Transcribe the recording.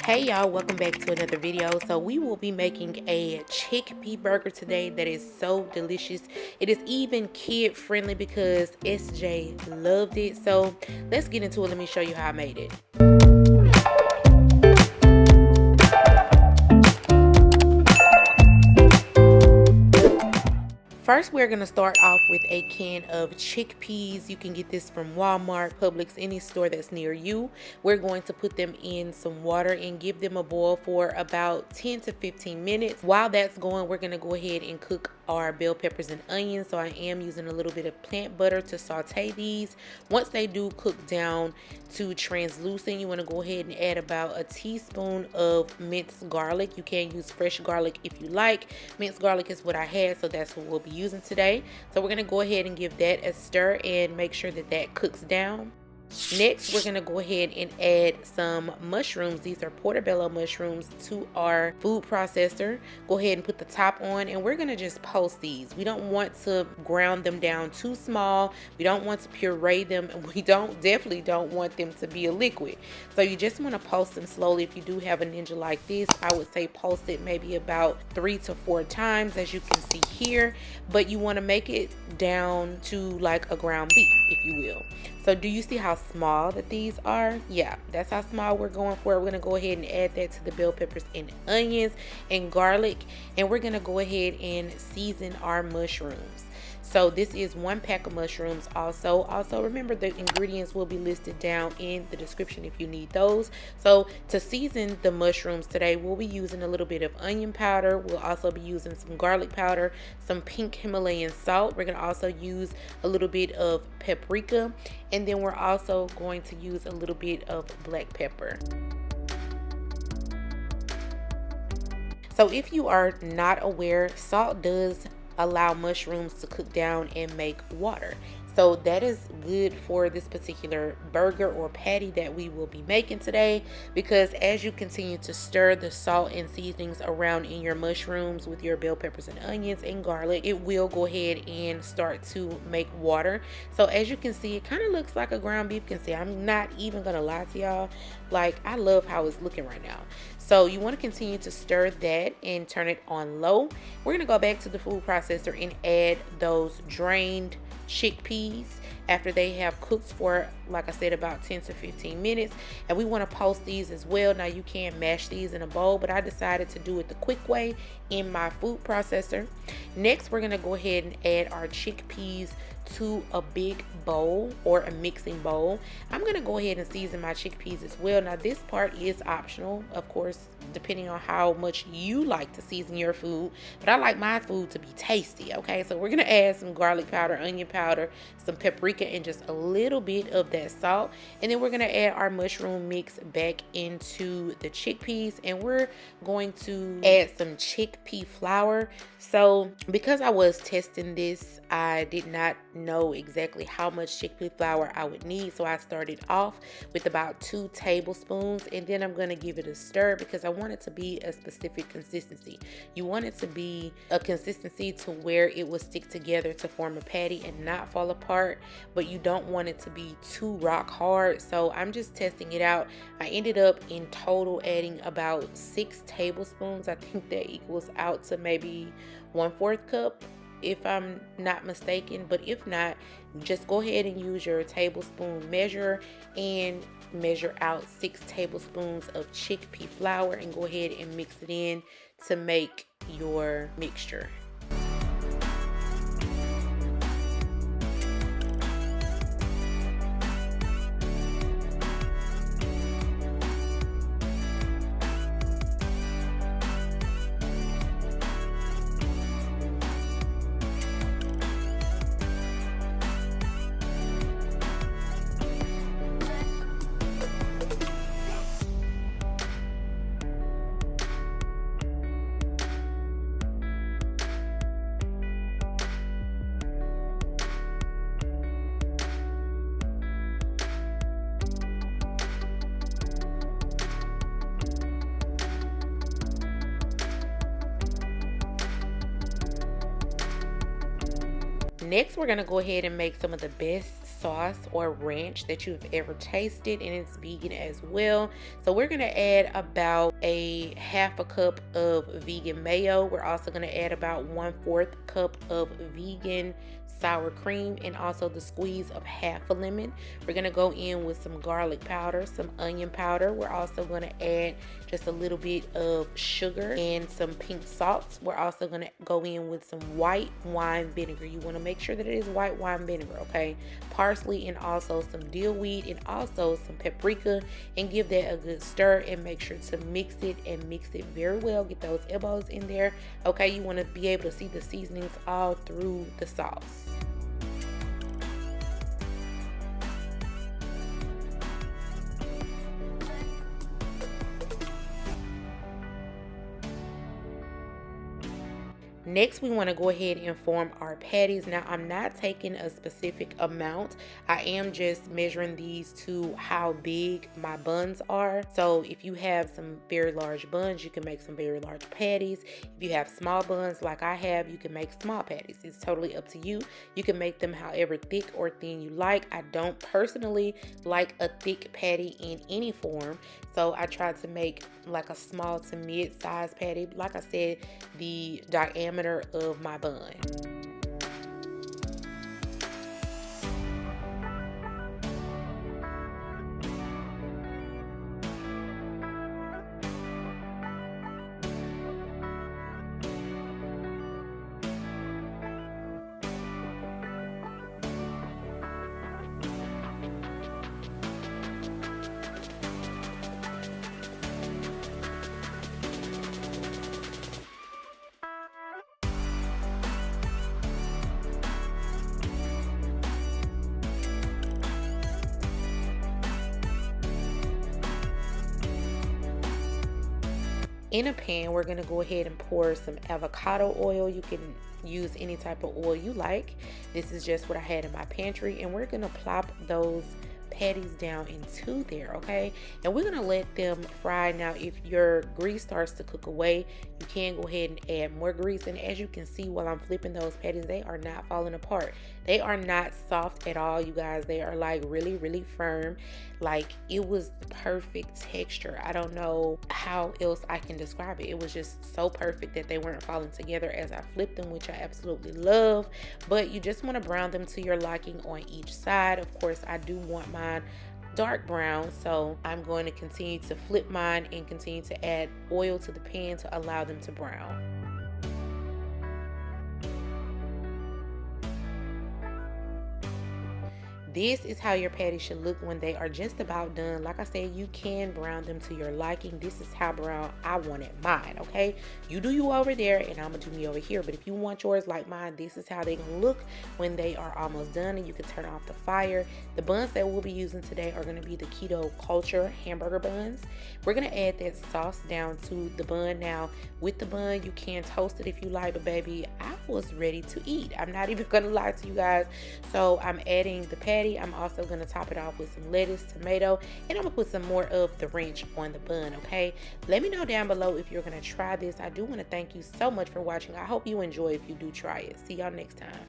Hey y'all, welcome back to another video. So we will be making a chickpea burger today that is so delicious. It is even kid friendly because SJ loved it. So let's get into it. Let me show you how I made it. First, we're going to start off with a can of chickpeas. You can get this from Walmart, Publix, any store that's near you. We're going to put them in some water and give them a boil for about 10 to 15 minutes. While that's going, we're going to go ahead and cook our bell peppers and onions. So I am using a little bit of plant butter to saute these. Once they do cook down to translucent, you want to go ahead and add about a teaspoon of minced garlic. You can use fresh garlic if you like. Minced garlic is what I had, so that's what we'll be using today. So we're going to go ahead and give that a stir and make sure that that cooks down. Next, we're going to go ahead and add some mushrooms. These are portobello mushrooms to our food processor. Go ahead and put the top on, and we're going to just pulse these. We don't want to ground them down too small. We don't want to puree them, and we definitely don't want them to be a liquid. So you just want to pulse them slowly. If you do have a ninja like this, I would say pulse it maybe about 3 to 4 times, as you can see here. But you want to make it down to like a ground beef, if you will. So do you see how small that these are? Yeah, that's how small we're going for. We're going to go ahead and add that to the bell peppers and onions and garlic. And we're going to go ahead and season our mushrooms. So this is 1 pack of mushrooms. Also remember, the ingredients will be listed down in the description if you need those. So to season the mushrooms today, we'll be using a little bit of onion powder. We'll also be using some garlic powder, some pink Himalayan salt. We're going to also use a little bit of paprika, and then we're also going to use a little bit of black pepper. So if you are not aware, salt does allow mushrooms to cook down and make water. So that is good for this particular burger or patty that we will be making today, because as you continue to stir the salt and seasonings around in your mushrooms with your bell peppers and onions and garlic, it will go ahead and start to make water. So as you can see, it kind of looks like a ground beef can see. I'm not even gonna lie to y'all, like, I love how it's looking right now. So you want to continue to stir that and turn it on low. We're going to go back to the food processor and add those drained chickpeas after they have cooked for, like I said, about 10 to 15 minutes. And we want to pulse these as well. Now you can mash these in a bowl, but I decided to do it the quick way in my food processor. Next, we're going to go ahead and add our chickpeas to a big bowl or a mixing bowl. I'm going to go ahead and season my chickpeas as well. Now this part is optional, of course, depending on how much you like to season your food, but I like my food to be tasty. Okay, so we're going to add some garlic powder, onion powder, some paprika, and just a little bit of that salt. And then we're going to add our mushroom mix back into the chickpeas, and we're going to add some chickpea flour. So because I was testing this, I did not know exactly how much chickpea flour I would need, so I started off with about 2 tablespoons, and then I'm going to give it a stir because I want it to be a specific consistency. You want it to be a consistency to where it will stick together to form a patty and not fall apart, but you don't want it to be too rock hard. So I'm just testing it out. I ended up in total adding about 6 tablespoons. I think that equals out to maybe 1/4 cup, if I'm not mistaken. But if not, just go ahead and use your tablespoon measure and measure out 6 tablespoons of chickpea flour and go ahead and mix it in to make your mixture. Next, we're going to go ahead and make some of the best sauce or ranch that you've ever tasted, and it's vegan as well. So we're gonna add about a half a cup of vegan mayo. We're also gonna add about 1/4 cup of vegan sour cream, and also the squeeze of half a lemon. We're gonna go in with some garlic powder, some onion powder. We're also gonna add just a little bit of sugar and some pink salt. We're also gonna go in with some white wine vinegar. You wanna make sure that it is white wine vinegar, okay? Parsley, and also some dill weed, and also some paprika, and give that a good stir, and make sure to mix it very well. Get those elbows in there, okay? You wanna be able to see the seasonings all through the sauce. Next, we want to go ahead and form our patties. Now, I'm not taking a specific amount. I am just measuring these to how big my buns are. So if you have some very large buns, you can make some very large patties. If you have small buns like I have, you can make small patties. It's totally up to you. You can make them however thick or thin you like. I don't personally like a thick patty in any form, so I try to make like a small to mid-size patty. Like I said, the diameter of my bun. In a pan, we're going to go ahead and pour some avocado oil. You can use any type of oil you like. This is just what I had in my pantry, and we're going to plop those patties down into there, okay? And we're gonna let them fry. Now, if your grease starts to cook away, you can go ahead and add more grease. And as you can see while I'm flipping those patties, they are not falling apart. They are not soft at all, you guys. They are like really firm. Like, it was perfect texture. I don't know how else I can describe it. It was just so perfect that they weren't falling together as I flipped them, which I absolutely love. But you just want to brown them to your liking on each side. Of course, I do want mine dark brown, so I'm going to continue to flip mine and continue to add oil to the pan to allow them to brown. This is how your patties should look when they are just about done. Like I said, you can brown them to your liking. This is how brown I wanted mine, okay? You do you over there, and I'm gonna do me over here. But if you want yours like mine, this is how they're gonna look when they are almost done, and you can turn off the fire. The buns that we'll be using today are gonna be the keto culture hamburger buns. We're gonna add that sauce down to the bun. Now, with the bun, you can toast it if you like, but baby, I was ready to eat. I'm not even gonna lie to you guys. So I'm adding the patty. I'm also going to top it off with some lettuce, tomato, and I'm going to put some more of the ranch on the bun, okay? Let me know down below if you're going to try this. I do want to thank you so much for watching. I hope you enjoy if you do try it. See y'all next time.